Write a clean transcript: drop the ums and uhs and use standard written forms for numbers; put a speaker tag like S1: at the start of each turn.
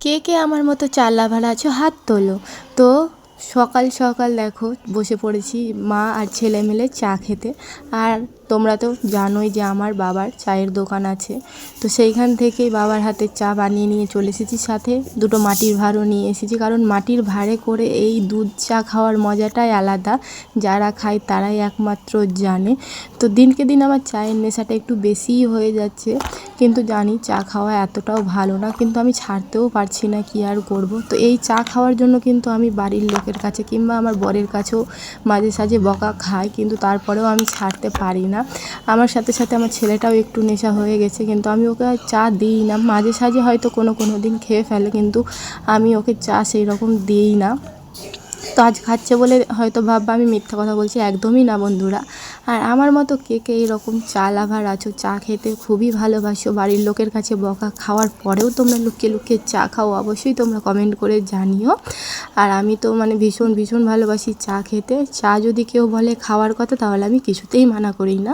S1: কে কে আমার মতো চাল লাভার আছো হাত তোলো। তো সকাল সকাল দেখো বসে পড়েছি মা আর ছেলে মিলে চা খেতে। আর তোমরা তো জানোই যে আমার বাবার চায়ের দোকান আছে, তো সেইখান থেকেই বাবার হাতে চা বানিয়ে নিয়ে চলে এসেছি, সাথে দুটো মাটির ভাঁড়ও নিয়ে এসেছি, কারণ মাটির ভাঁড়ে করে এই দুধ চা খাওয়ার মজাটাই আলাদা। যারা খায় তারাই একমাত্র জানে। তো দিনকে দিন আমার চায়ের নেশাটা একটু বেশিই হয়ে যাচ্ছে, কিন্তু জানি চা খাওয়া এতটাও ভালো না, কিন্তু আমি ছাড়তেও পারছি না, কী আর করব। তো এই চা খাওয়ার জন্য কিন্তু আমি বাড়ির লোকের কাছে কিংবা আমার বরের কাছেও মাঝে সাঝে বকা খাই, কিন্তু তারপরেও আমি ছাড়তে পারি না। আমার সাথে সাথে আমার ছেলেটাও একটু নেশা হয়ে গেছে, কিন্তু আমি ওকে আর চা দিই না। মাঝে সাঝে হয়তো কোনো দিন খেয়ে ফেলে, কিন্তু আমি ওকে চা সেই রকম দিই না। তো আজ খাচ্ছে বলে হয়তো ভাববা আমি মিথ্যা কথা বলছি, একদমই না বন্ধুরা। আর আমার মতো কে কে এরকম চা লাভার আছো, চা খেতে খুবই ভালোবাসো, বাড়ির লোকের কাছে বকা খাওয়ার পরেও তোমরা লুকিয়ে লুকিয়ে চা খাও, অবশ্যই তোমরা কমেন্ট করে জানিও। আর আমি তো ভীষণ ভীষণ ভালোবাসি চা খেতে। চা যদি কেউ বলে খাওয়ার কথা, তাহলে আমি কিছুতেই মানা করি না।